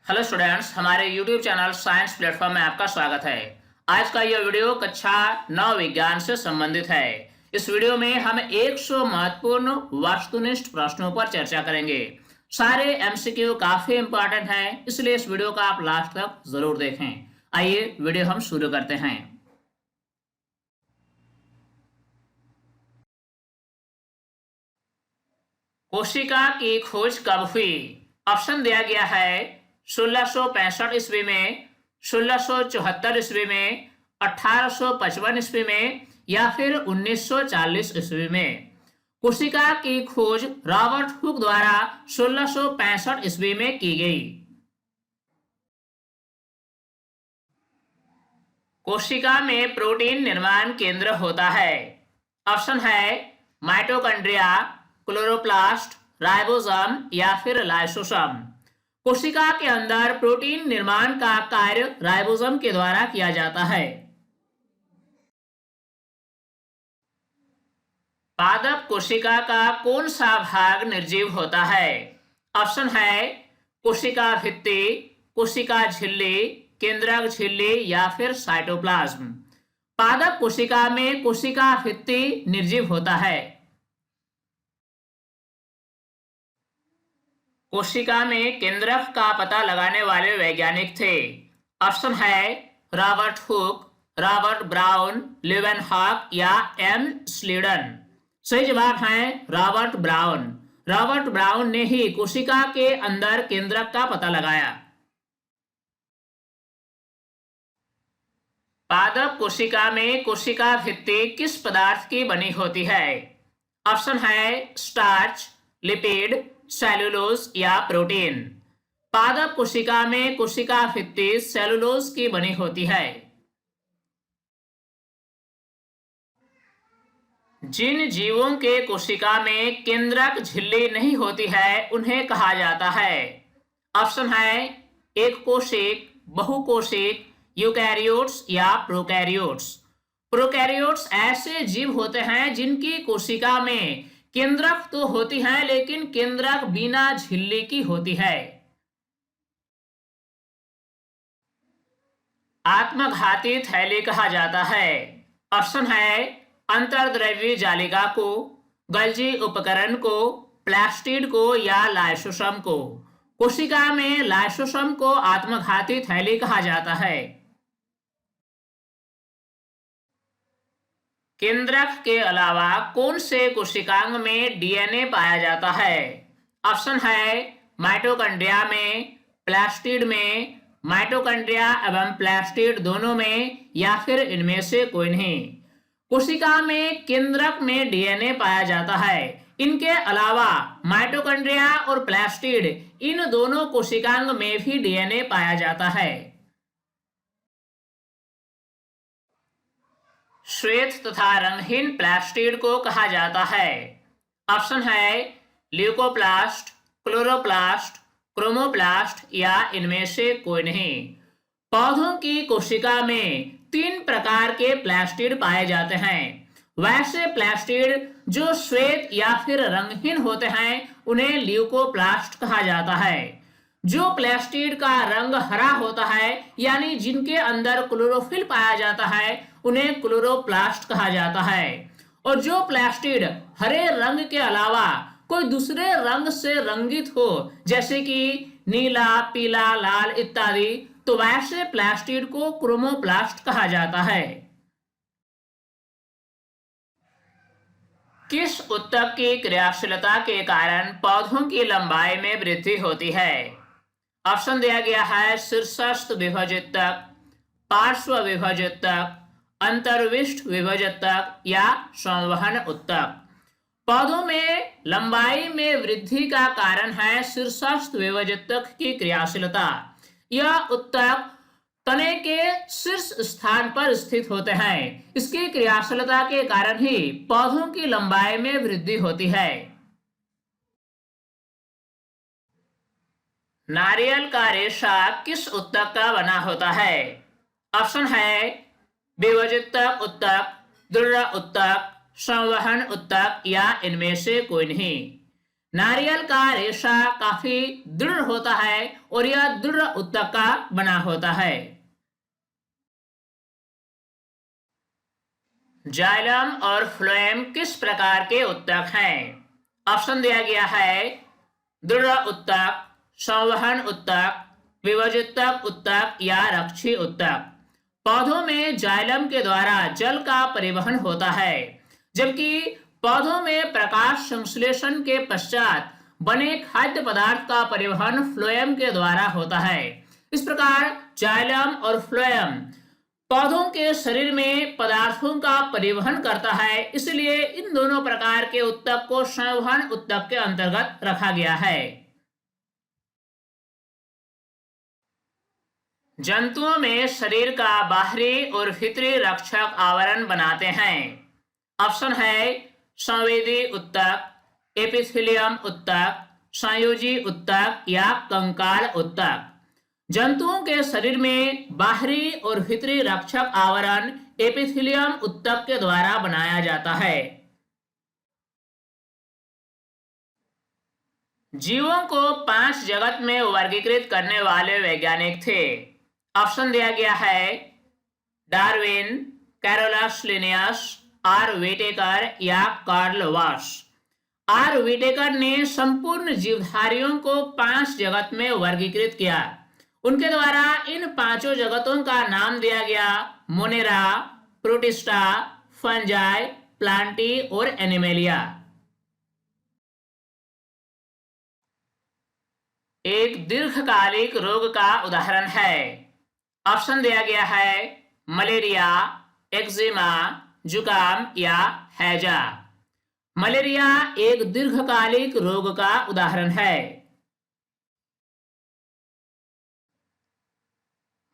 Hello students, हमारे YouTube channel science platform में आपका स्वागत है। आज का यह वीडियो कक्षा 9 विज्ञान से संबंधित है। इस वीडियो में हम 100 महत्वपूर्ण वस्तुनिष्ठ प्रश्नों पर चर्चा करेंगे। सारे एमसीक्यू काफी इंपॉर्टेंट हैं, इसलिए इस वीडियो का आप लास्ट तक जरूर देखें। आइए वीडियो हम शुरू करते हैं। कोशिका की खोज कब हुई? ऑप्शन दिया गया है 1665 ईस्वी में, 1674 ईस्वी में, 1855 ईस्वी में या फिर 1940 ईस्वी में। कोशिका की खोज रॉबर्ट हुक द्वारा 1665 ईस्वी में की गई। कोशिका में प्रोटीन निर्माण केंद्र होता है। ऑप्शन है माइटोकॉन्ड्रिया, क्लोरोप्लास्ट, राइबोसोम या फिर लाइसोसोम। कोशिका के अंदर प्रोटीन निर्माण का कार्य राइबोसोम के द्वारा किया जाता है। पादप कोशिका का कौन सा भाग निर्जीव होता है? ऑप्शन है कोशिका भित्ति, कोशिका झिल्ली, केंद्रक झिल्ली या फिर साइटोप्लाज्म। पादप कोशिका में कोशिका भित्ति निर्जीव होता है। कोशिका में केंद्रक का पता लगाने वाले वैज्ञानिक थे। ऑप्शन है Robert Hooke, Robert brown, Leeuwenhoek या एम स्लीडन। सही जवाब है रॉबर्ट ब्राउन। रॉबर्ट ब्राउन ने ही कोशिका के अंदर केंद्रक का पता लगाया। पादप कोशिका में कोशिका भित्ति किस पदार्थ की बनी होती है? ऑप्शन है स्टार्च, लिपिड, सेलुलोज या प्रोटीन। पादप कोशिका में कोशिका भित्ति सेलुलोज की बनी होती है। जिन जीवों के कोशिका में केंद्रक झिल्ली नहीं होती है उन्हें कहा जाता है। ऑप्शन है एक कोशिक, बहुकोशिक, यूकैरियोट्स या प्रोकैरियोट्स। प्रोकैरियोट्स ऐसे जीव होते हैं जिनकी कोशिका में केंद्रक तो होती है लेकिन केंद्रक बिना झिल्ली की होती है। आत्मघाती थैली कहा जाता है। ऑप्शन है अंतर्द्रव्यी जालिका को, गल्जी उपकरण को, प्लास्टिड को या लाइसोसोम को। कोशिका में लाइसोसोम को आत्मघाती थैली कहा जाता है। केंद्रक के अलावा कौन से कोशिकांग में डीएनए पाया जाता है? ऑप्शन है माइटोकॉन्ड्रिया में, प्लास्टिड में, माइटोकॉन्ड्रिया एवं प्लास्टिड दोनों में या फिर इनमें से कोई नहीं। कोशिका में केंद्रक में डीएनए पाया जाता है। इनके अलावा माइटोकॉन्ड्रिया और प्लास्टिड इन दोनों कोशिकांग में भी डीएनए पाया जाता है। श्वेत तथा रंगहीन प्लास्टिड को कहा जाता है। ऑप्शन है ल्यूकोप्लास्ट, क्लोरोप्लास्ट, क्रोमोप्लास्ट या इनमें से कोई नहीं। पौधों की कोशिका में 3 प्रकार के प्लास्टिड पाए जाते हैं। वैसे प्लास्टिड जो श्वेत या फिर रंगहीन होते हैं उन्हें ल्यूकोप्लास्ट कहा जाता है। जो प्लास्टिड का रंग हरा होता है यानी जिनके अंदर क्लोरोफिल पाया जाता है उन्हें क्लोरोप्लास्ट कहा जाता है। और जो प्लास्टिड हरे रंग के अलावा कोई दूसरे रंग से रंगित हो जैसे कि नीला, पीला, लाल इत्यादि, तो वैसे प्लास्टिड को क्रोमोप्लास्ट कहा जाता है। किस ऊतक की क्रियाशीलता के कारण पौधों की लंबाई में वृद्धि होती है? ऑप्शन दिया गया है शीर्षस्थ विभजितक, पार्श्व विभजितक, अंतर्विष्ट विभजितक या संवहन ऊतक। पौधों में लंबाई में वृद्धि का कारण है शीर्षस्थ विभजितक की क्रियाशीलता। यह ऊतक तने के शीर्ष स्थान पर स्थित होते हैं। इसकी क्रियाशीलता के कारण ही पौधों की लंबाई में वृद्धि होती है। नारियल का रेशा किस ऊतक का बना होता है? ऑप्शन है विभजितक ऊतक, दृढ़ ऊतक, संवहन ऊतक या इनमें से कोई नहीं। नारियल का रेशा काफी दृढ़ होता है और यह दृढ़ उत्तक का बना होता है। जाइलम और फ्लोएम किस प्रकार के उत्तक हैं? ऑप्शन दिया गया है दृढ़ उत्तक, संवहन उत्तक, विभजितक उत्तक या रक्षी उत्तक। पौधों में जाइलम के द्वारा जल का परिवहन होता है, जबकि पौधों में प्रकाश संश्लेषण के पश्चात बने खाद्य पदार्थ का परिवहन फ्लोएम के द्वारा होता है। इस प्रकार जाइलम और फ्लोएम पौधों के शरीर में पदार्थों का परिवहन करता है, इसलिए इन दोनों प्रकार के उत्तक को संवहन उत्तक के अंतर्गत रखा गया है। जंतुओं में शरीर का बाहरी और भीतरी रक्षक आवरण बनाते हैं। ऑप्शन है संवेदी उत्तक, एपिथेलियम उत्तक, संयोजी उत्तक या कंकाल उत्तक। जंतुओं के शरीर में बाहरी और भीतरी रक्षक आवरण एपिथेलियम उत्तक के द्वारा बनाया जाता है। जीवों को 5 जगत में वर्गीकृत करने वाले वैज्ञानिक थे। ऑप्शन दिया गया है Darwin, Carolus Linnaeus, R Whittaker या कार्ल वॉश। आर व्हिटेकर ने संपूर्ण जीवधारियों को 5 जगत में वर्गीकृत किया। उनके द्वारा इन 5 जगतों का नाम दिया गया मोनेरा, प्रोटिस्टा, फंजाई, प्लांटी और एनिमेलिया। एक दीर्घकालिक रोग का उदाहरण है। ऑप्शन दिया गया है मलेरिया, एक्जिमा, जुकाम या हैजा। मलेरिया एक दीर्घकालिक रोग का उदाहरण है।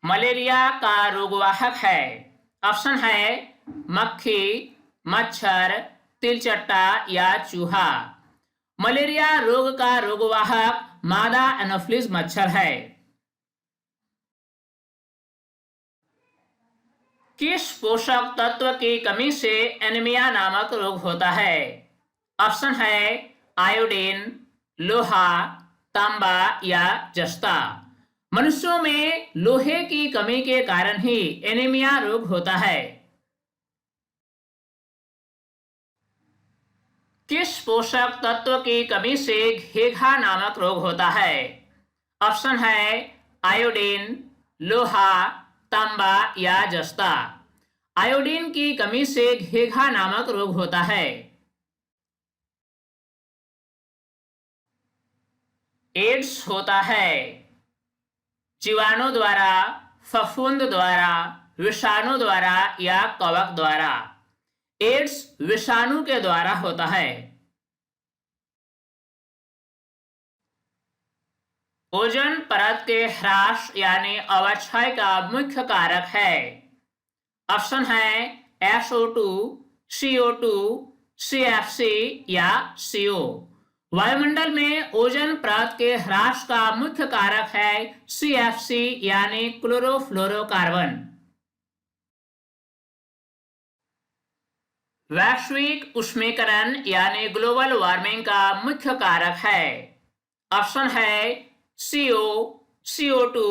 मलेरिया का रोगवाहक है। ऑप्शन है मक्खी, मच्छर, तिलचट्टा या चूहा। मलेरिया रोग का रोगवाहक मादा एनोफिलिस मच्छर है। किस पोषक तत्व की कमी से एनीमिया नामक रोग होता है? ऑप्शन है आयोडीन, लोहा, तांबा या जस्ता। मनुष्यों में लोहे की कमी के कारण ही एनीमिया रोग होता है। किस पोषक तत्व की कमी से घेघा नामक रोग होता है? ऑप्शन है आयोडीन, लोहा, तांबा या जस्ता। आयोडीन की कमी से घेघा नामक रोग होता है। एड्स होता है जीवाणु द्वारा, फफूंद द्वारा, विषाणु द्वारा या कवक द्वारा। एड्स विषाणु के द्वारा होता है। ओजोन परत के ह्रास यानी अवक्षय का मुख्य कारक है। ऑप्शन है SO2, CO2, CFC या CO। वायुमंडल में ओजोन परत के ह्रास का मुख्य कारक है CFC यानी क्लोरोफ्लोरोकार्बन। वैश्विक उष्मीकरण यानी ग्लोबल वार्मिंग का मुख्य कारक है। ऑप्शन है CO, CO2,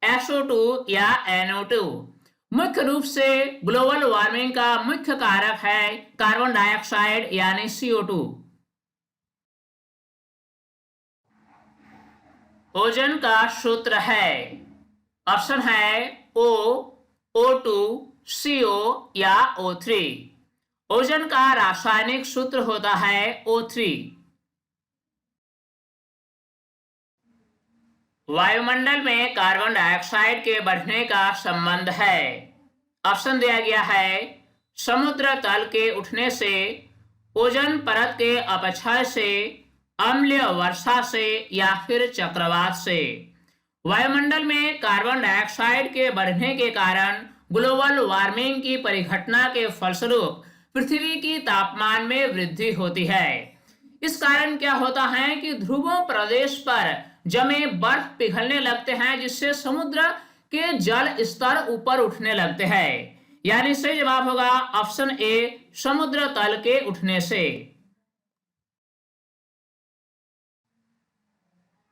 SO2 या NO2। मुख्य रूप से ग्लोबल वार्मिंग का मुख्य कारक है कार्बन डाइऑक्साइड यानी CO2। ओजोन का सूत्र है। ऑप्शन है O, O2, CO या O3। ओजोन का रासायनिक सूत्र होता है O3। वायुमंडल में कार्बन डाइऑक्साइड के बढ़ने का संबंध है। ऑप्शन दिया गया है समुद्र तल के उठने से, ओजोन परत के अपक्षय से, अम्लीय वर्षा से या फिर चक्रवात से। वायुमंडल में कार्बन डाइऑक्साइड के बढ़ने के कारण ग्लोबल वार्मिंग की परिघटना के फलस्वरूप पृथ्वी की तापमान में वृद्धि होती है। इस कारण क्या होता है कि ध्रुवों प्रदेश पर जमे बर्फ पिघलने लगते हैं, जिससे समुद्र के जल स्तर ऊपर उठने लगते हैं। यानी सही जवाब होगा ऑप्शन ए, समुद्र तल के उठने से।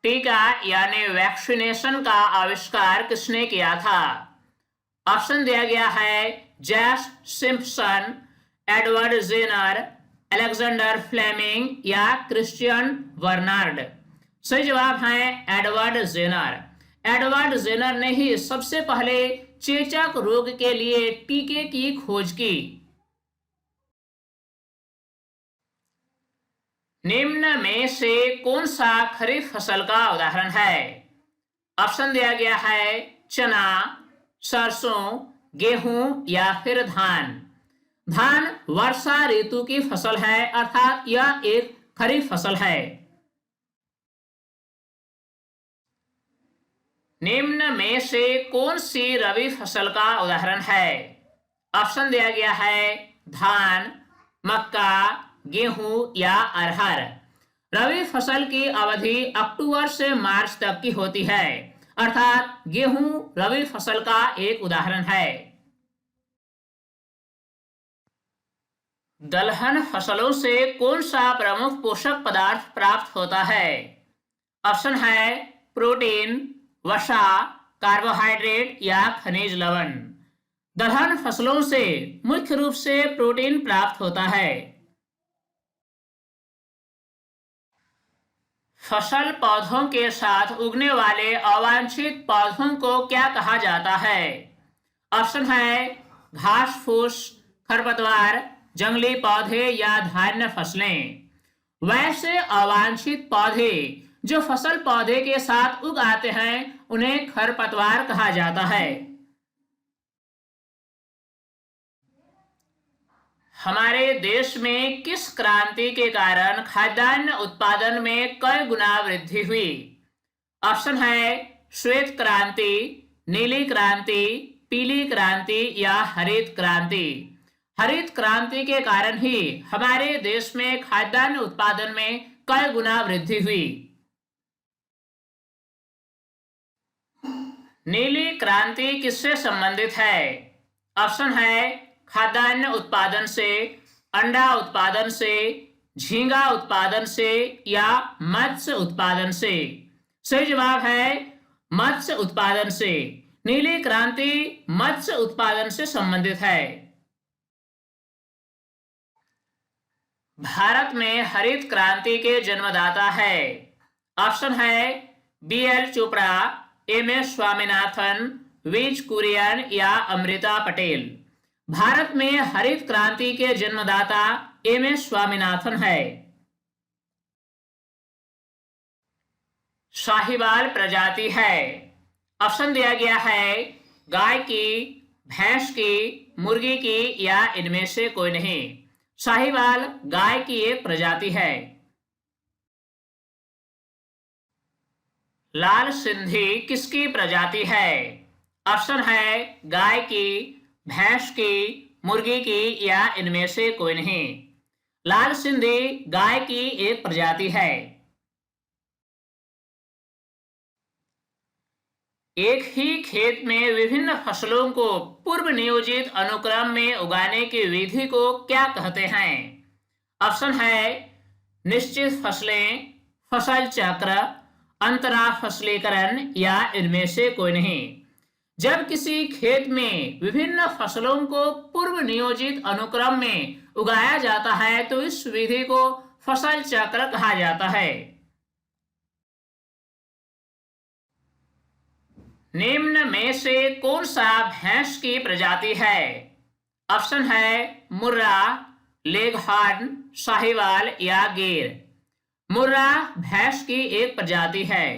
टीका यानी वैक्सीनेशन का आविष्कार किसने किया था? ऑप्शन दिया गया है जैस Simpson, Edward Jenner, Alexander Fleming या क्रिश्चियन बर्नार्ड। सही जवाब है एडवर्ड जेनर। एडवर्ड जेनर ने ही सबसे पहले चेचक रोग के लिए टीके की खोज की। निम्न में से कौन सा खरीफ फसल का उदाहरण है? ऑप्शन दिया गया है चना, सरसों, गेहूं या फिर धान। धान वर्षा ऋतु की फसल है, अर्थात यह एक खरीफ फसल है। निम्न में से कौन सी रबी फसल का उदाहरण है? ऑप्शन दिया गया है धान, मक्का, गेहूं या अरहर। रबी फसल की अवधि अक्टूबर से मार्च तक की होती है, अर्थात गेहूं रबी फसल का एक उदाहरण है। दलहन फसलों से कौन सा प्रमुख पोषक पदार्थ प्राप्त होता है? ऑप्शन है प्रोटीन, वसा, कार्बोहाइड्रेट या खनिज लवण। दलहन फसलों से मुख्य रूप से प्रोटीन प्राप्त होता है। फसल पौधों के साथ उगने वाले अवांछित पौधों को क्या कहा जाता है? ऑप्शन है घास फूस, खरपतवार, जंगली पौधे या धान्य फसलें। वैसे अवांछित पौधे जो फसल पौधे के साथ उग आते हैं उन्हें खरपतवार कहा जाता है। हमारे देश में किस क्रांति के कारण खाद्यान्न उत्पादन में कई गुना वृद्धि हुई? ऑप्शन है श्वेत क्रांति, नीली क्रांति, पीली क्रांति या हरित क्रांति। हरित क्रांति के कारण ही हमारे देश में खाद्यान्न उत्पादन में कई गुना वृद्धि हुई। नीली क्रांति किससे संबंधित है? ऑप्शन है खाद्यान्न उत्पादन से, अंडा उत्पादन से, झींगा उत्पादन से या मत्स्य उत्पादन से। सही जवाब है मत्स्य उत्पादन से। नीली क्रांति मत्स्य उत्पादन से संबंधित है। भारत में हरित क्रांति के जन्मदाता है। ऑप्शन है बी.एल. चोपड़ा, एम.एस. स्वामीनाथन, वीज कुरियन या अमृता पटेल। भारत में हरित क्रांति के जन्मदाता एम.एस. स्वामीनाथन है। साहिवाल प्रजाति है। ऑप्शन दिया गया है गाय की, भैंस की, मुर्गी की या इनमें से कोई नहीं। साहिवाल गाय की एक प्रजाति है। लाल सिंधी किसकी प्रजाति है? ऑप्शन है गाय की, भैंस की, मुर्गी की या इनमें से कोई नहीं। लाल सिंधी गाय की एक प्रजाति है। एक ही खेत में विभिन्न फसलों को पूर्व नियोजित अनुक्रम में उगाने की विधि को क्या कहते हैं? ऑप्शन है निश्चित फसलें, फसल चक्र, अंतरा फसलीकरण या इनमें से कोई नहीं। जब किसी खेत में विभिन्न फसलों को पूर्व नियोजित अनुक्रम में उगाया जाता है तो इस विधि को फसल चक्र कहा जाता है। निम्न में से कौन सा भैंस की प्रजाति है? ऑप्शन है मुर्रा, लेगहॉर्न, साहिवाल या गिर। मुर्रा भैंस की एक प्रजाति है।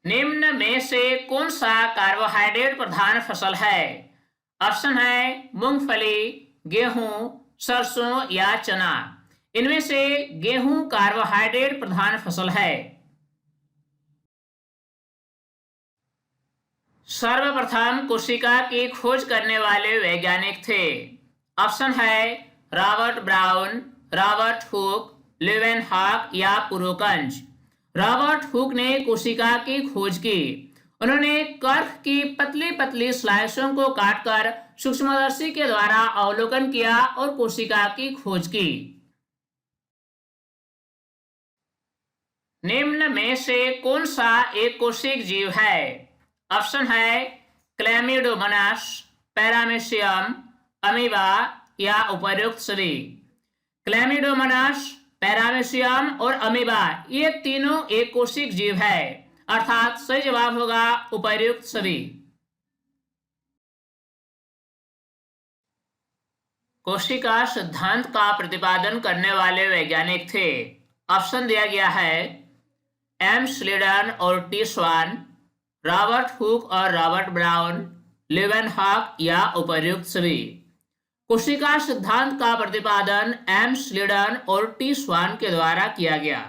निम्न में से कौन सा कार्बोहाइड्रेट प्रधान फसल है? ऑप्शन है मूंगफली, गेहूं, सरसों या चना। इनमें से गेहूं कार्बोहाइड्रेट प्रधान फसल है। सर्वप्रथम कोशिका की खोज करने वाले वैज्ञानिक थे। ऑप्शन है रॉबर्ट ब्राउन, रॉबर्ट हुक, लेवेनहॉक या पुरोकंज। रॉबर्ट हुक ने कोशिका की खोज की। उन्होंने कर्क की पतली पतली स्लाइसों को काटकर सूक्ष्मदर्शी के द्वारा अवलोकन किया और कोशिका की खोज की। निम्न में से कौन सा एक कोशिक जीव है? ऑप्शन है क्लैमिडोमोनास, पैरामीशियम, अमीबा या उपर्युक्त सभी। क्लैमिडोमोनास, पैरामीशियम और अमीबा ये तीनों एक कोशिक जीव है, अर्थात सही जवाब होगा उपर्युक्त सभी। कोशिका सिद्धांत का प्रतिपादन करने वाले वैज्ञानिक थे। ऑप्शन दिया गया है एम स्लीडन और टी स्वान, रॉबर्ट हुक और रॉबर्ट ब्राउन, लेवेनहॉक या उपर्युक्त सभी। कोशिका सिद्धांत का प्रतिपादन एम स्लीडन और टी स्वान के द्वारा किया गया।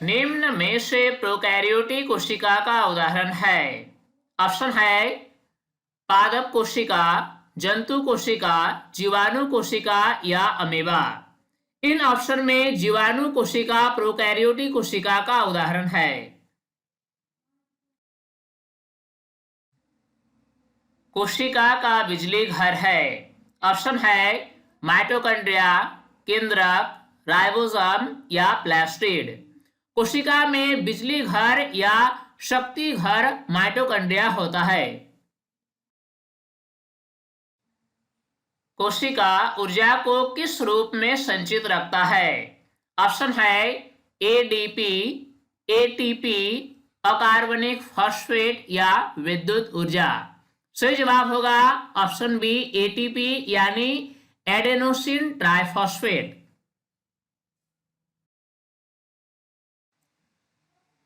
निम्न में से प्रोकैरियोटिक कोशिका का उदाहरण है। ऑप्शन है पादप कोशिका, जंतु कोशिका, जीवाणु कोशिका या अमीबा। इन ऑप्शन में जीवाणु कोशिका प्रोकैरियोटिक कोशिका का उदाहरण है। कोशिका का बिजली घर है। ऑप्शन है माइटोकॉन्ड्रिया, केंद्रक, राइबोसोम या प्लास्टिड। कोशिका में बिजली घर या शक्ति घर माइटोकॉन्ड्रिया होता है। कोशिका ऊर्जा को किस रूप में संचित रखता है? ऑप्शन है एडीपी, एटीपी, अकार्बनिक फॉस्फेट या विद्युत ऊर्जा। सही जवाब होगा ऑप्शन बी एटीपी यानी एडेनोसिन ट्राइफॉस्फेट।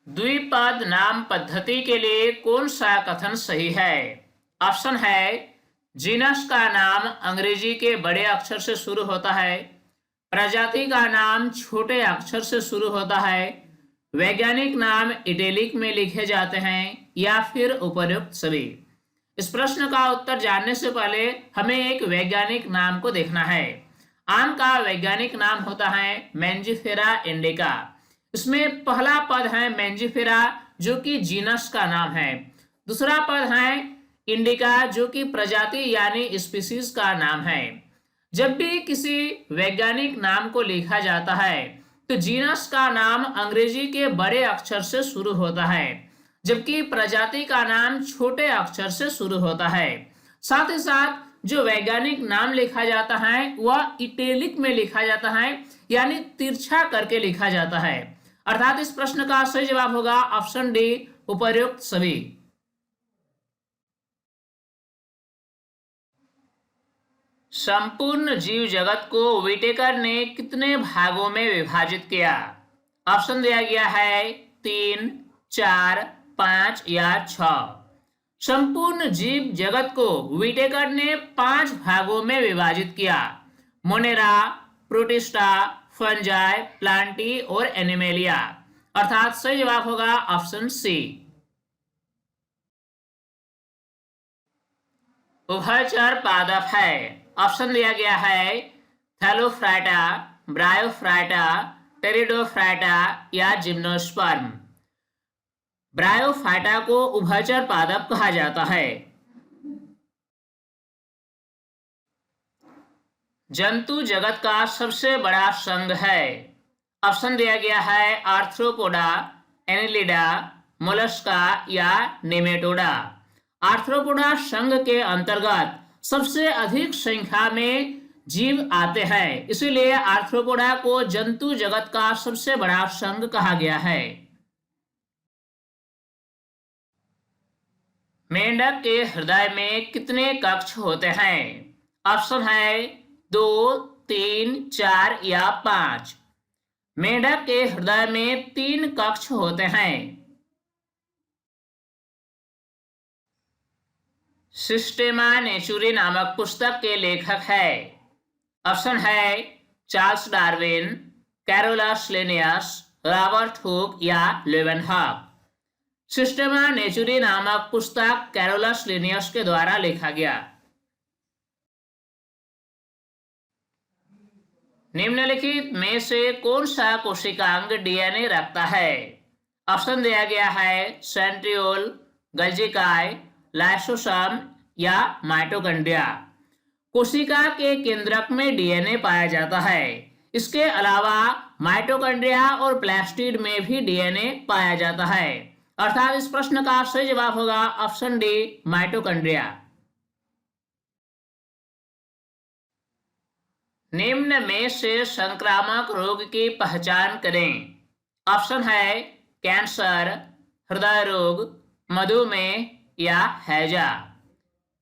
द्विपद नाम पद्धति के लिए कौन सा कथन सही है? ऑप्शन है जीनस का नाम अंग्रेजी के बड़े अक्षर से शुरू होता है, प्रजाति का नाम छोटे अक्षर से शुरू होता है, वैज्ञानिक नाम इटैलिक में लिखे जाते हैं या फिर उपर्युक्त सभी। इस प्रश्न का उत्तर जानने से पहले हमें एक वैज्ञानिक नाम को देखना है। आम का वैज्ञानिक नाम होता है मैंजिफेरा इंडिका। इसमें पहला पद है मैंजिफेरा जो कि जीनस का नाम है, दूसरा पद है इंडिका जो कि प्रजाति यानी स्पीसीज का नाम है। जब भी किसी वैज्ञानिक नाम को लिखा जाता है तो जीनस का नाम अंग्रेजी के बड़े अक्षर से शुरू होता है, जबकि प्रजाति का नाम छोटे अक्षर से शुरू होता है। साथ ही साथ जो वैज्ञानिक नाम लिखा जाता है वह इटैलिक में लिखा जाता है यानी तिरछा करके लिखा जाता है, अर्थात इस प्रश्न का सही जवाब होगा ऑप्शन डी उपर्युक्त सभी। संपूर्ण जीव जगत को व्हिटेकर ने कितने भागों में विभाजित किया? ऑप्शन दिया गया है 3, 4, 5 या 6। संपूर्ण जीव जगत को व्हिटेकर ने 5 भागों में विभाजित किया। मोनेरा, प्रोटिस्टा, फंजाई, प्लांटी और एनिमेलिया, अर्थात सही जवाब होगा ऑप्शन सी। उभयचर पादप है। ऑप्शन दिया गया है थैलोफ्राइटा, ब्रायोफ्राइटा, टेरिडोफ्राइटा या जिम्नोस्पर्म। ब्रायोफाइटा को उभयचर पादप कहा जाता है। जंतु जगत का सबसे बड़ा संघ है। ऑप्शन दिया गया है आर्थ्रोपोडा, एनिलिडा, मोलस्का या नेमेटोडा। आर्थ्रोपोडा संघ के अंतर्गत सबसे अधिक संख्या में जीव आते हैं, इसीलिए आर्थ्रोपोडा को जंतु जगत का सबसे बड़ा संघ कहा गया है। मेंढक के हृदय में कितने कक्ष होते हैं? ऑप्शन है 2, 3, 4 या 5। मेंढक के हृदय में 3 कक्ष होते हैं। सिस्टेमा नेचुरी नामक पुस्तक के लेखक है। ऑप्शन है Charles Darwin, Carolus Linnaeus, Robert Hooke या लेवेनहॉक। सिस्टेमा नेचुरी नामक पुस्तक कैरोलस लिनियस के द्वारा लिखा गया। निम्नलिखित में से कौन सा कोशिकांग डीएनए रखता है? ऑप्शन दिया गया है सेंट्रियोल, गल्जिकाई, लाइसोसोम या माइटोकॉन्ड्रिया। कोशिका के केंद्रक में डीएनए पाया जाता है। इसके अलावा माइटोकॉन्ड्रिया और प्लास्टिड में भी डीएनए पाया जाता है। अर्थात इस प्रश्न का सही जवाब होगा ऑप्शन डी, माइटोकॉन्ड्रिया। निम्न में से संक्रामक रोग की पहचान करें। ऑप्शन है कैंसर, हृदय रोग, मधुमेह या हैजा।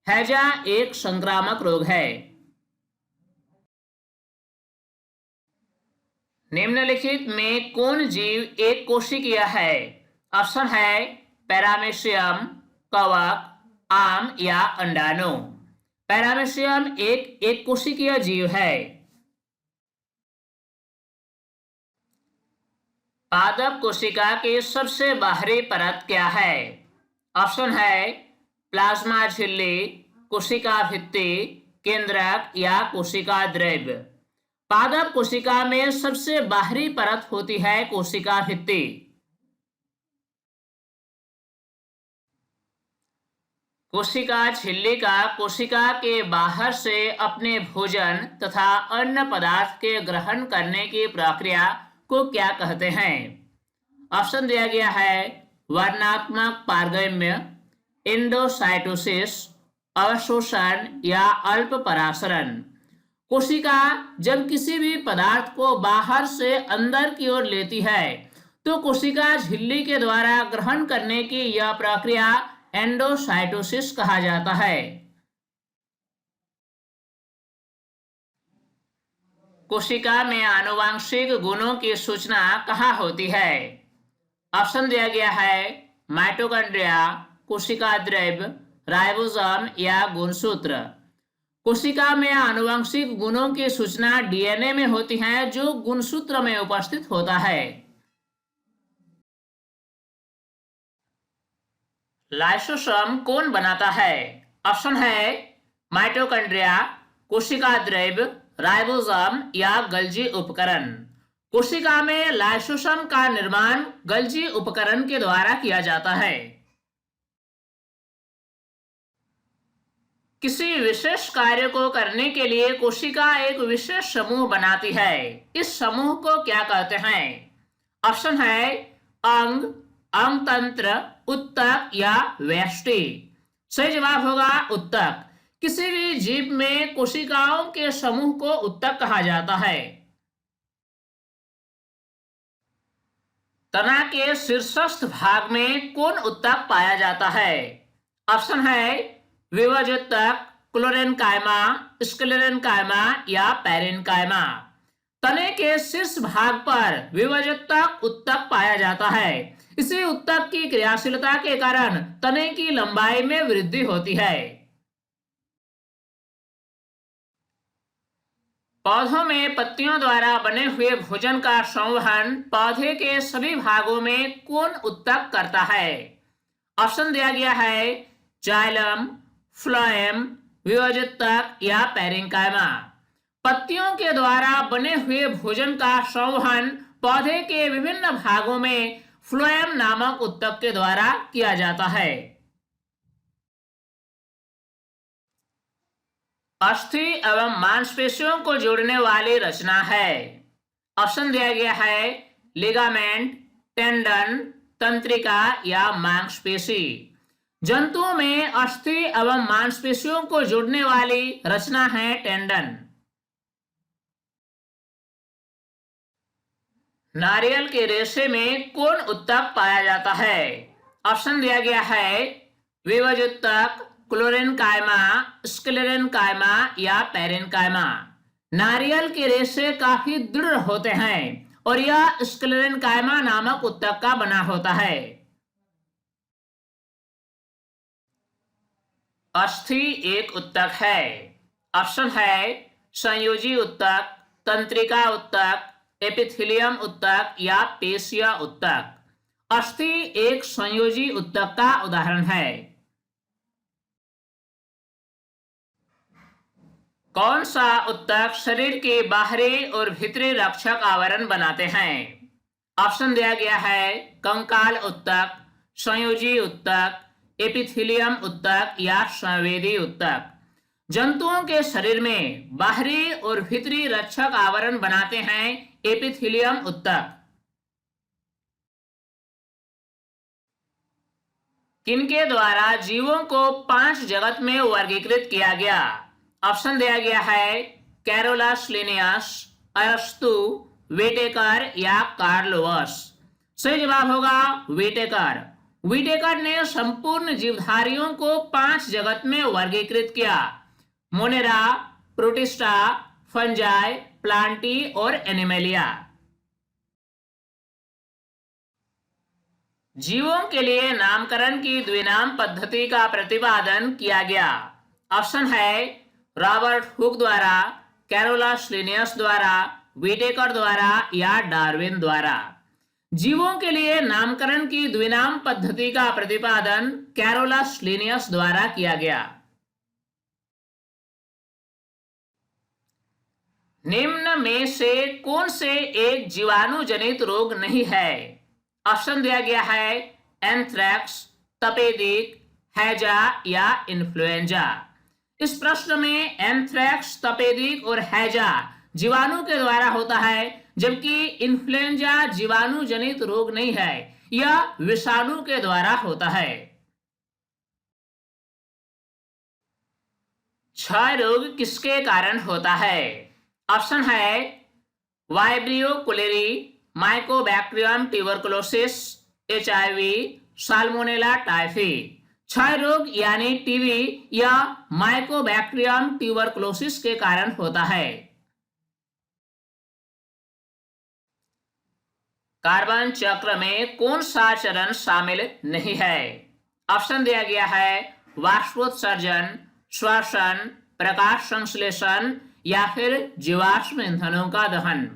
हैजा एक संक्रामक रोग है। निम्नलिखित में कौन जीव एक कोशिकीय है? ऑप्शन है पैरामीशियम, कवक, आम या अंडाणु। पैरामीशियम एक कोशिकीय जीव है। पादप कोशिका की सबसे बाहरी परत क्या है? ऑप्शन है प्लाज्मा झिल्ली, कोशिका भित्ति, केंद्रक या कोशिका द्रव्य। पादप कोशिका में सबसे बाहरी परत होती है कोशिका भित्ति। कोशिका झिल्ली का कोशिका के बाहर से अपने भोजन तथा अन्य पदार्थ के ग्रहण करने की प्रक्रिया को क्या कहते हैं? ऑप्शन दिया गया है वर्णात्मक पारगम्य, एंडोसाइटोसिस, अवशोषण या अल्प परासरण। कोशिका जब किसी भी पदार्थ को बाहर से अंदर की ओर लेती है तो कोशिका झिल्ली के द्वारा ग्रहण करने की यह प्रक्रिया एंडोसाइटोसिस कहा जाता है। कोशिका में आनुवंशिक गुणों की सूचना कहाँ होती है? ऑप्शन दिया गया है माइटोकॉन्ड्रिया, कोशिका द्रव्य, राइबोसोम या गुणसूत्र। कोशिका में आनुवंशिक गुणों की सूचना डीएनए में होती है जो गुणसूत्र में उपस्थित होता है। लाइसोसोम कौन बनाता है? ऑप्शन है माइटोकॉन्ड्रिया, कोशिका द्रव्य, राइबोसोम या गल्जी उपकरण। कोशिका में लाइसोसोम का निर्माण गल्जी उपकरण के द्वारा किया जाता है। किसी विशेष कार्य को करने के लिए कोशिका एक विशेष समूह बनाती है। इस समूह को क्या कहते हैं? ऑप्शन है अंग, अंग तंत्र, उत्तक या व्यष्टि। सही जवाब होगा उत्तक। किसी भी जीव में कोशिकाओं के समूह को उत्तक कहा जाता है। तना के शीर्षस्थ भाग में कौन उत्तक पाया जाता है? ऑप्शन है विभजोत्तक, क्लोरेन्काइमा, स्क्लेरेन्काइमा या पैरेन्काइमा। तने के शीर्ष भाग पर विभजोत्तक उत्तक पाया जाता है। इसी उत्तक की क्रियाशीलता के कारण तने की लंबाई में वृद्धि होती है। पौधों में पत्तियों द्वारा बने हुए भोजन का संवहन पौधे के सभी भागों में कौन उत्तक करता है? ऑप्शन दिया गया है जाइलम, फ्लोएम, विभजोत्तक या पैरेन्काइमा। पत्तियों के द्वारा बने हुए भोजन का संवहन पौधे के विभिन्न भागों में फ्लोएम नामक उत्तक के द्वारा किया जाता है। अस्थि एवं मांसपेशियों को जोड़ने वाली रचना है। ऑप्शन दिया गया है लिगामेंट, टेंडन, तंत्रिका या मांसपेशी। जंतुओं में अस्थि एवं मांसपेशियों को जोड़ने वाली रचना है टेंडन। नारियल के रेशे में कौन उत्तक पाया जाता है? ऑप्शन दिया गया है विभजोत्तक, क्लोरेन्काइमा, स्क्लेरेन्काइमा या पैरेन्काइमा। नारियल के रेशे काफी दृढ़ होते हैं और यह स्क्लेरेन्काइमा नामक उत्तक का बना होता है। अस्थि एक उत्तक है। ऑप्शन है संयोजी उत्तक, तंत्रिका उत्तक, एपिथेलियम उत्तक या पेशीय उत्तक। अस्थि एक संयोजी उत्तक का उदाहरण है। कौन सा उत्तक शरीर के बाहरी और भीतरी रक्षक आवरण बनाते हैं? ऑप्शन दिया गया है कंकाल उत्तक, संयोजी उत्तक, एपिथेलियम उत्तक या संवेदी उत्तक। जंतुओं के शरीर में बाहरी और भीतरी रक्षक आवरण बनाते हैं एपिथेलियम उत्तक। किनके द्वारा जीवों को 5 जगत में वर्गीकृत किया गया? ऑप्शन दिया गया है कैरोलस लिनियस, अरस्तु, व्हिटेकर या कार्लोवस। सही जवाब होगा व्हिटेकर। व्हिटेकर ने संपूर्ण जीवधारियों को 5 जगत में वर्गीकृत किया: मोनेरा, प्रोटिस्टा, फंजाई, प्लांटी और एनिमेलिया। जीवों के लिए नामकरण की द्विनाम पद्धति का प्रतिपादन किया गया। ऑप्शन है रॉबर्ट हुक द्वारा, कैरोलस लिनियस द्वारा, व्हिटेकर द्वारा या डार्विन द्वारा। जीवों के लिए नामकरण की द्विनाम पद्धति का प्रतिपादन कैरोलस लिनियस द्वारा किया गया। निम्न में से कौन से एक जीवाणु जनित रोग नहीं है? ऑप्शन दिया गया है एंथ्रैक्स, तपेदिक, हैजा या इन्फ्लुएंजा। इस प्रश्न में एंथ्रैक्स, तपेदिक और हैजा जीवाणु के द्वारा होता है, जबकि इन्फ्लुएंजा जीवाणु जनित रोग नहीं है, यह विषाणु के द्वारा होता है। क्षय रोग किसके कारण होता है? ऑप्शन है Vibrio cholerae, Mycobacterium tuberculosis, HIV, Salmonella typhi. क्षय रोग यानी टीबी या माइकोबैक्टीरियम ट्यूबरकुलोसिस के कारण होता है। कार्बन चक्र में कौन सा चरण शामिल नहीं है? ऑप्शन दिया गया है वाष्पोत्सर्जन, श्वसन, प्रकाश संश्लेषण या फिर जीवाश्म ईंधनों का दहन।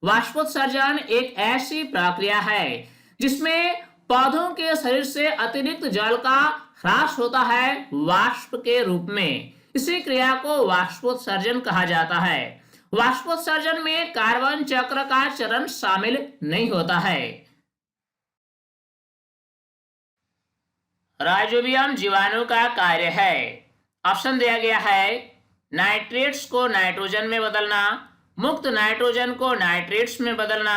वाष्पोत्सर्जन एक ऐसी प्रक्रिया है जिसमें पौधों के शरीर से अतिरिक्त जल का ह्रास होता है वाष्प के रूप में। इसी क्रिया को वाष्पोत्सर्जन कहा जाता है। वाष्पोत्सर्जन में कार्बन चक्र का चरण शामिल नहीं होता है। राइजोबियम जीवाणु का कार्य है। ऑप्शन दिया गया है नाइट्रेट्स को नाइट्रोजन में बदलना, मुक्त नाइट्रोजन को नाइट्रेट्स में बदलना,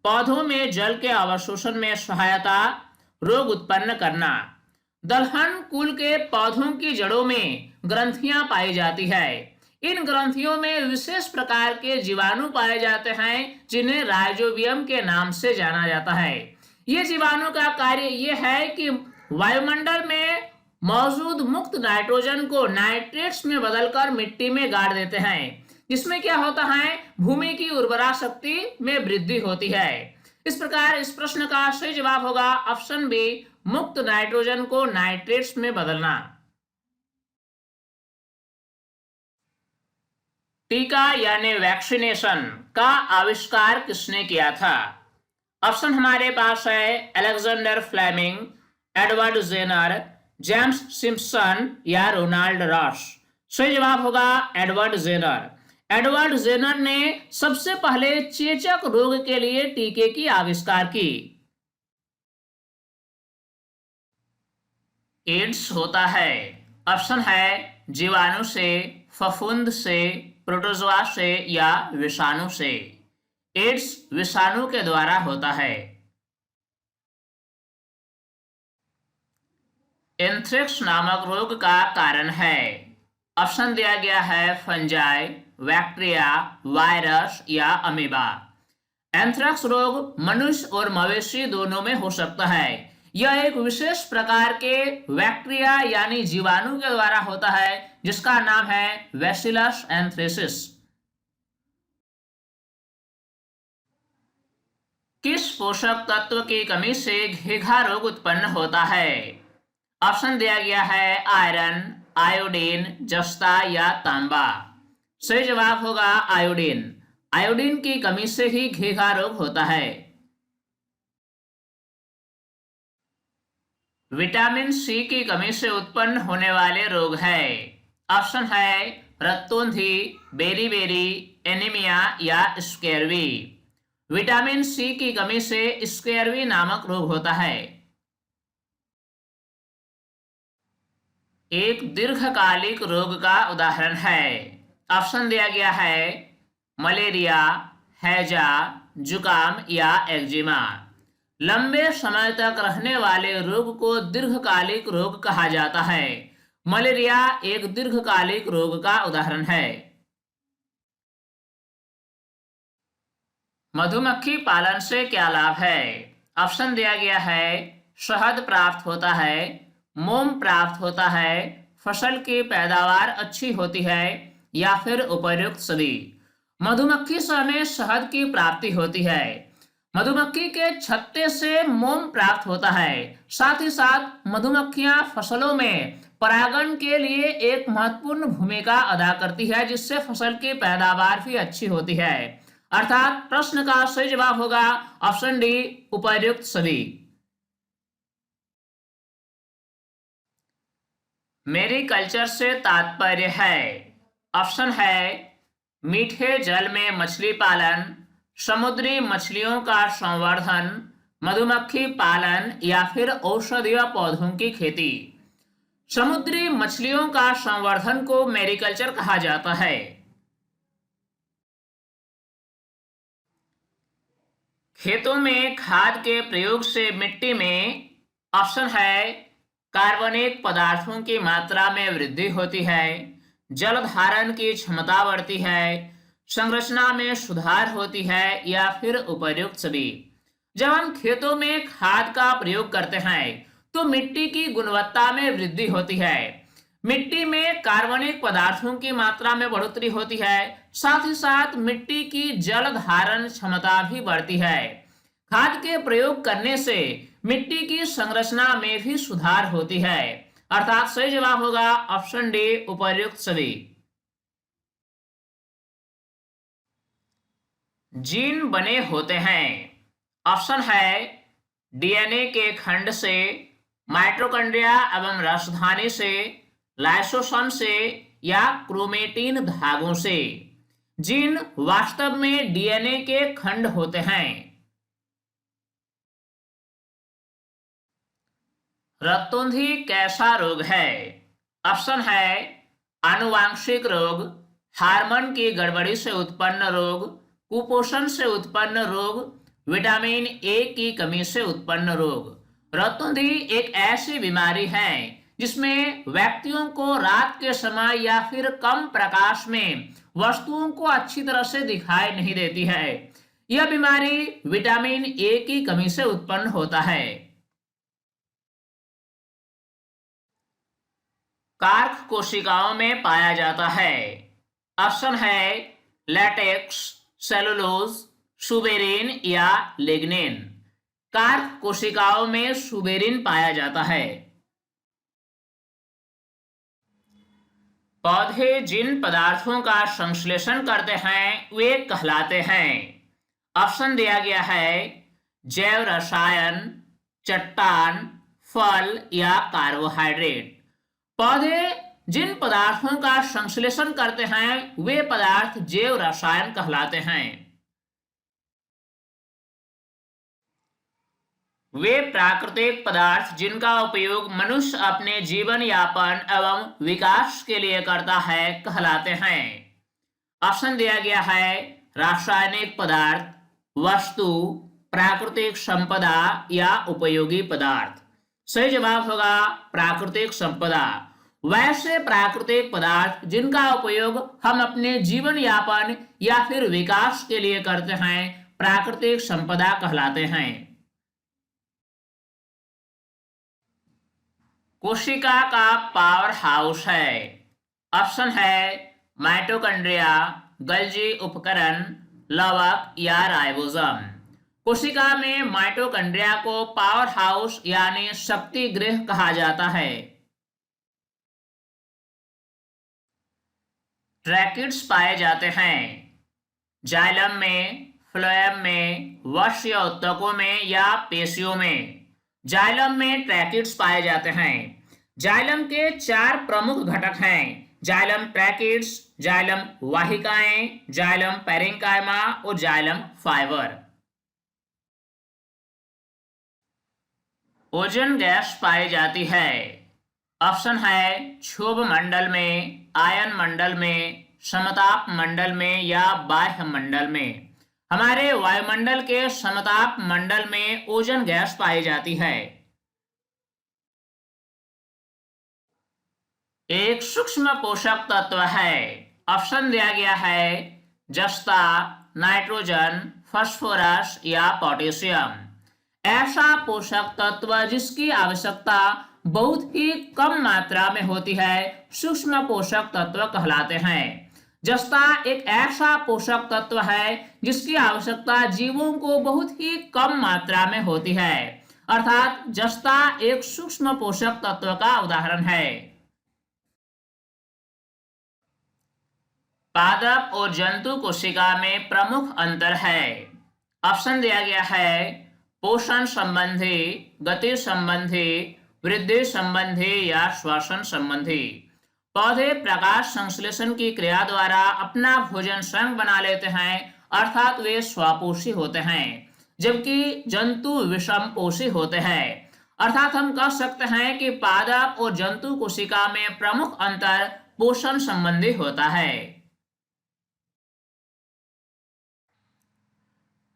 पौधों में जल के अवशोषण में सहायता, रोग उत्पन्न करना। दलहन कुल के पौधों की जड़ों में ग्रंथियां पाई जाती है। इन ग्रंथियों में विशेष प्रकार के जीवाणु पाए जाते हैं जिन्हें राइजोबियम के नाम से जाना जाता है। ये जीवाणु का कार्य यह है कि वायुमंडल में मौजूद मुक्त नाइट्रोजन को नाइट्रेट्स में बदलकर मिट्टी में गाड़ देते हैं, जिसमें क्या होता है भूमि की उर्वरा शक्ति में वृद्धि होती है। इस प्रकार इस प्रश्न का सही जवाब होगा ऑप्शन बी, मुक्त नाइट्रोजन को नाइट्रेट्स में बदलना। टीका यानी वैक्सीनेशन का आविष्कार किसने किया था? ऑप्शन हमारे पास है Alexander Fleming, Edward Jenner, James Simpson या रोनाल्ड रॉस। सही जवाब होगा एडवर्ड जेनर। एडवर्ड जेनर ने सबसे पहले चेचक रोग के लिए टीके की आविष्कार की। एड्स होता है। ऑप्शन है जीवाणु से, फफूंद से, प्रोटोजोआ से या विषाणु से। एड्स विषाणु के द्वारा होता है। एंथ्रेक्स नामक रोग का कारण है। ऑप्शन दिया गया है फंजाई, बैक्टीरिया, वायरस या अमीबा। एंथ्रेक्स रोग मनुष्य और मवेशी दोनों में हो सकता है। यह एक विशेष प्रकार के बैक्टीरिया यानी जीवाणु के द्वारा होता है जिसका नाम है बैसिलस एंथ्रेसिस। किस पोषक तत्व की कमी से घेघा रोग उत्पन्न होता है? ऑप्शन दिया गया है आयरन, आयोडीन, जस्ता या तांबा। सही जवाब होगा आयोडीन। आयोडीन की कमी से ही घेघा रोग होता है। विटामिन सी की कमी से उत्पन्न होने वाले रोग है। ऑप्शन है रक्तोंधी, बेरीबेरी, एनीमिया या स्कैर्वी। विटामिन सी की कमी से स्कैर्वी नामक रोग होता है। एक दीर्घकालिक रोग का उदाहरण है? ऑप्शन दिया गया है मलेरिया, हैजा, जुकाम या एक्जिमा। लंबे समय तक रहने वाले रोग को दीर्घकालिक रोग कहा जाता है। मलेरिया एक दीर्घकालिक रोग का उदाहरण है। मधुमक्खी पालन से क्या लाभ है? ऑप्शन दिया गया है शहद प्राप्त होता है, मोम प्राप्त होता है, फसल की पैदावार अच्छी होती है या फिर उपर्युक्त सभी। मधुमक्खी से हमें शहद की प्राप्ति होती है, मधुमक्खी के छत्ते से मोम प्राप्त होता है, साथ ही साथ मधुमक्खियां फसलों में परागण के लिए एक महत्वपूर्ण भूमिका अदा करती है, जिससे फसल की पैदावार भी अच्छी होती है। अर्थात प्रश्न का सही जवाब होगा ऑप्शन डी, उपर्युक्त सभी। मेरी कल्चर से तात्पर्य है? ऑप्शन है मीठे जल में मछली पालन, समुद्री मछलियों का संवर्धन, मधुमक्खी पालन या फिर औषधीय पौधों की खेती। समुद्री मछलियों का संवर्धन को मैरीकल्चर कहा जाता है। खेतों में खाद के प्रयोग से मिट्टी में, ऑप्शन है कार्बनिक पदार्थों की मात्रा में वृद्धि होती है, जल धारण की क्षमता बढ़ती है, संरचना में सुधार होती है या फिर उपर्युक्त सभी। जब हम खेतों में खाद का प्रयोग करते हैं तो मिट्टी की गुणवत्ता में वृद्धि होती है, मिट्टी में कार्बनिक पदार्थों की मात्रा में बढ़ोतरी होती है, साथ ही साथ मिट्टी की जल धारण क्षमता भी बढ़ती है। खाद के प्रयोग करने से मिट्टी की संरचना में भी सुधार होती है। अर्थात सही जवाब होगा ऑप्शन डी, उपर्युक्त सभी। जीन बने होते हैं? ऑप्शन है डीएनए के खंड से, माइटोकॉन्ड्रिया एवं राजधानी से, लाइसोसोम से या क्रोमेटिन धागों से। जीन वास्तव में डीएनए के खंड होते हैं। रतौंधी कैसा रोग है? ऑप्शन है आनुवांशिक रोग, हार्मोन की गड़बड़ी से उत्पन्न रोग, कुपोषण से उत्पन्न रोग, विटामिन ए की कमी से उत्पन्न रोग। रतौंधी एक ऐसी बीमारी है जिसमें व्यक्तियों को रात के समय या फिर कम प्रकाश में वस्तुओं को अच्छी तरह से दिखाई नहीं देती है। यह बीमारी विटामिन ए की कमी से उत्पन्न होता है। कार्क कोशिकाओं में पाया जाता है? ऑप्शन है लैटेक्स, सेलुलोज, सुबेरिन या लिग्निन। कार्क कोशिकाओं में सुबेरिन पाया जाता है। पौधे जिन पदार्थों का संश्लेषण करते हैं वे कहलाते हैं? ऑप्शन दिया गया है जैव रसायन, चट्टान, फल या कार्बोहाइड्रेट। पौधे जिन पदार्थों का संश्लेषण करते हैं वे पदार्थ जैव रसायन कहलाते हैं। वे प्राकृतिक पदार्थ जिनका उपयोग मनुष्य अपने जीवन यापन एवं विकास के लिए करता है कहलाते हैं। ऑप्शन दिया गया है रासायनिक पदार्थ, वस्तु, प्राकृतिक संपदा या उपयोगी पदार्थ। सही जवाब होगा प्राकृतिक संपदा। वैसे प्राकृतिक पदार्थ जिनका उपयोग हम अपने जीवन यापन या फिर विकास के लिए करते हैं प्राकृतिक संपदा कहलाते हैं। कोशिका का पावर हाउस है? ऑप्शन है माइटोकॉन्ड्रिया, गल्जी उपकरण, लवक या राइबोसोम। कोशिका में माइटोकॉन्ड्रिया को पावर हाउस यानी शक्ति गृह कहा जाता है। ट्रैकिड्स पाए जाते हैं जाइलम में, फ्लोएम में, वश या उत्तकों में या पेशियों में। जाइलम में ट्रैकिड्स पाए जाते हैं। जाइलम के 4 प्रमुख घटक हैं: जाइलम ट्रैकिड्स, जाइलम वाहिकाएं, जाइलम पैरेन्काइमा और जाइलम फाइबर। ओजोन गैस पाई जाती है? ऑप्शन है क्षोभ मंडल में, आयन मंडल में, समताप मंडल में या बाह्य मंडल में। हमारे वायुमंडल के समताप मंडल में ओजोन गैस पाई जाती है। एक सूक्ष्म पोषक तत्व है। ऑप्शन दिया गया है जस्ता, नाइट्रोजन, फास्फोरस या पोटेशियम। ऐसा पोषक तत्व जिसकी आवश्यकता बहुत ही कम मात्रा में होती है सूक्ष्म पोषक तत्व कहलाते हैं। जस्ता एक ऐसा पोषक तत्व है जिसकी आवश्यकता जीवों को बहुत ही कम मात्रा में होती है, अर्थात जस्ता एक सूक्ष्म पोषक तत्व का उदाहरण है। पादप और जंतु कोशिका में प्रमुख अंतर है। ऑप्शन दिया गया है पोषण संबंधी, गति संबंधी, वृद्धि संबंधी या श्वसन संबंधी। पौधे प्रकाश संश्लेषण की क्रिया द्वारा अपना भोजन स्वयं बना लेते हैं, अर्थात वे स्वपोषी होते हैं, जबकि जंतु विषमपोषी होते हैं। अर्थात हम कह सकते हैं कि पादप और जंतु कोशिका में प्रमुख अंतर पोषण संबंधी होता है।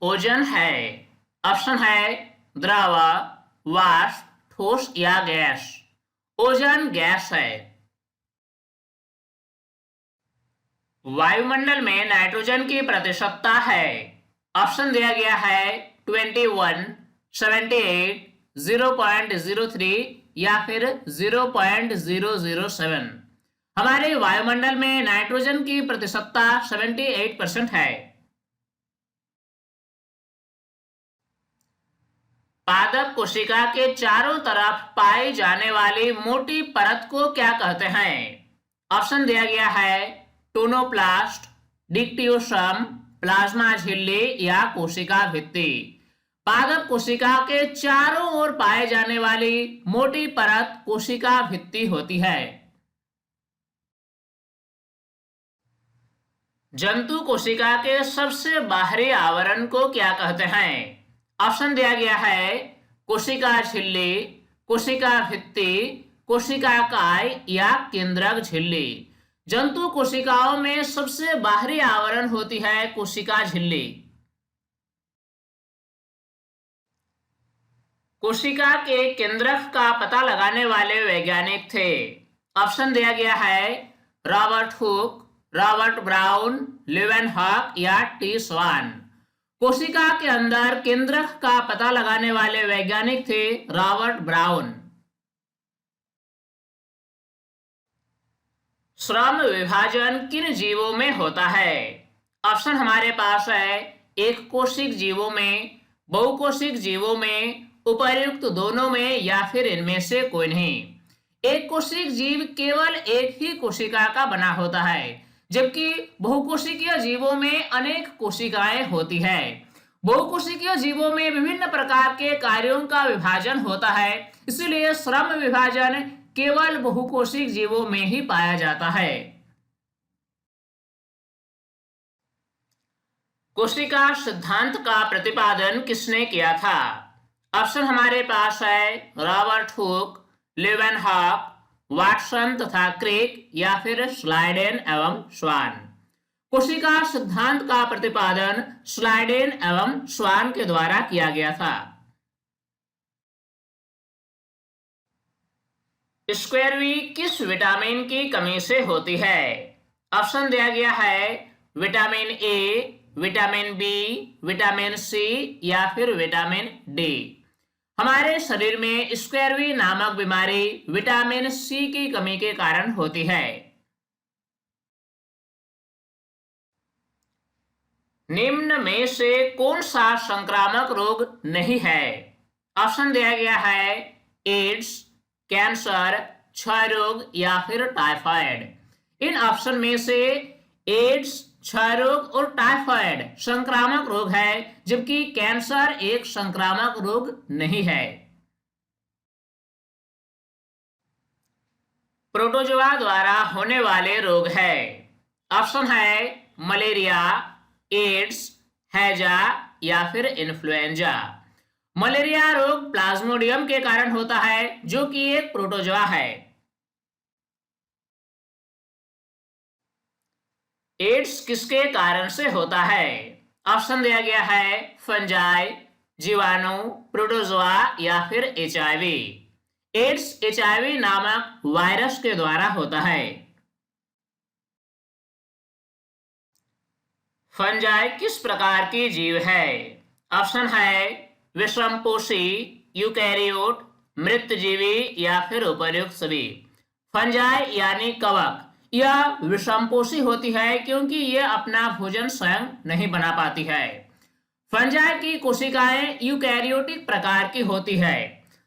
ओजोन है। ऑप्शन है द्रव, वाष्प, ठोस या गैस। ओजोन गैस है। वायुमंडल में नाइट्रोजन की प्रतिशतता है। ऑप्शन दिया गया है 21, 78, 0.03 या फिर 0.007। हमारे वायुमंडल में नाइट्रोजन की प्रतिशतता 78% है। पादप कोशिका के चारों तरफ पाई जाने वाली मोटी परत को क्या कहते हैं? ऑप्शन दिया गया है टोनोप्लास्ट, डिक्टियोसम, प्लाज्मा झिल्ली या कोशिका भित्ति। पादप कोशिका के चारों ओर पाए जाने वाली मोटी परत कोशिका भित्ति होती है। जंतु कोशिका के सबसे बाहरी आवरण को क्या कहते हैं? ऑप्शन दिया गया है कोशिका झिल्ली, कोशिका भित्ति, कोशिका काय या केंद्रक झिल्ली। जंतु कोशिकाओं में सबसे बाहरी आवरण होती है कोशिका झिल्ली। कोशिका के केंद्रक का पता लगाने वाले वैज्ञानिक थे। ऑप्शन दिया गया है रॉबर्ट हुक, रॉबर्ट ब्राउन, लेवेनहॉक या टी स्वान। कोशिका के अंदर केंद्रक का पता लगाने वाले वैज्ञानिक थे रॉबर्ट ब्राउन। श्रम विभाजन किन जीवों में होता है? ऑप्शन हमारे पास है एक कोशिक जीवों में, बहुकोशिक जीवों में, उपर्युक्त दोनों में या फिर इनमें से कोई नहीं। एक कोशिक जीव केवल एक ही कोशिका का बना होता है, जबकि बहुकोशिकीय जीवों में अनेक कोशिकाएं होती है। बहुकोशिकीय जीवों में विभिन्न प्रकार के कार्यों का विभाजन होता है, इसलिए श्रम विभाजन केवल बहुकोशिक जीवों में ही पाया जाता है। कोशिका सिद्धांत का प्रतिपादन किसने किया था? ऑप्शन हमारे पास है रॉबर्ट हुक, लेवेनहॉक, वाटसन तथा क्रिक या फिर स्लाइडेन एवं स्वान। कोशिका सिद्धांत का प्रतिपादन स्लाइडेन एवं स्वान के द्वारा किया गया था। स्क्वेरवी किस विटामिन की कमी से होती है? ऑप्शन दिया गया है vitamin A, vitamin B, vitamin C या फिर विटामिन डी। हमारे शरीर में स्क्वेरवी नामक बीमारी विटामिन सी की कमी के कारण होती है। निम्न में से कौन सा संक्रामक रोग नहीं है? ऑप्शन दिया गया है एड्स, कैंसर, क्षय रोग या फिर टाइफाइड। इन ऑप्शन में से एड्स, क्षय रोग और टाइफाइड संक्रामक रोग है, जबकि कैंसर एक संक्रामक रोग नहीं है। प्रोटोजोआ द्वारा होने वाले रोग है। ऑप्शन है मलेरिया, एड्स, हैजा या फिर इन्फ्लुएंजा। मलेरिया रोग प्लाज्मोडियम के कारण होता है, जो कि एक प्रोटोजोआ है। एड्स किसके कारण से होता है? ऑप्शन दिया गया है फंजाई, जीवाणु, प्रोटोजोआ या फिर एचआईवी। एड्स एचआईवी नामक वायरस के द्वारा होता है। फंजाई किस प्रकार की जीव है? ऑप्शन है विषमपोषी, यूकैरियोट, मृतजीवी या फिर उपर्युक्त सभी। फंजाई यानी कवक यह विषमपोषी होती है क्योंकि यह अपना भोजन स्वयं नहीं बना पाती है। फंजाई की कोशिकाएं यूकैरियोटिक प्रकार की होती है।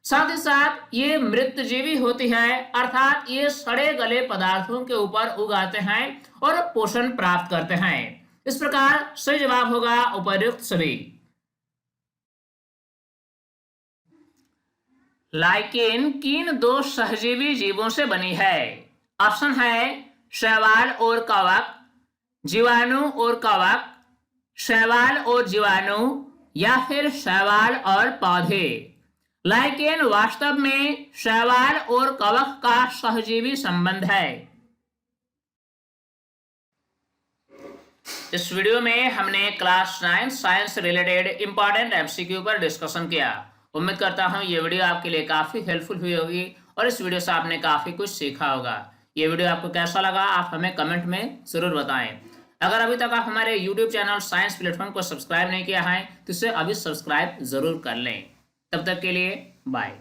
साथ ही साथ ये मृतजीवी होती है, अर्थात ये सड़े गले पदार्थों के ऊपर उगाते हैं और पोषण प्राप्त करते हैं। इस प्रकार सही जवाब होगा उपर्युक्त सभी। लाइकेन किन दो सहजीवी जीवों से बनी है? ऑप्शन है शैवाल और कवक, जीवाणु और कवक, शैवाल और जीवाणु या फिर शैवाल और पौधे। लाइकेन वास्तव में शैवाल और कवक का सहजीवी संबंध है। इस वीडियो में हमने क्लास 9 साइंस से रिलेटेड इंपॉर्टेंट एमसीक्यू पर डिस्कशन किया। उम्मीद करता हूं ये वीडियो आपके लिए काफ़ी हेल्पफुल हुई होगी और इस वीडियो से आपने काफ़ी कुछ सीखा होगा। ये वीडियो आपको कैसा लगा आप हमें कमेंट में ज़रूर बताएं। अगर अभी तक आप हमारे YouTube चैनल साइंस प्लेटफॉर्म को सब्सक्राइब नहीं किया है तो इसे अभी सब्सक्राइब ज़रूर कर लें। तब तक के लिए बाय।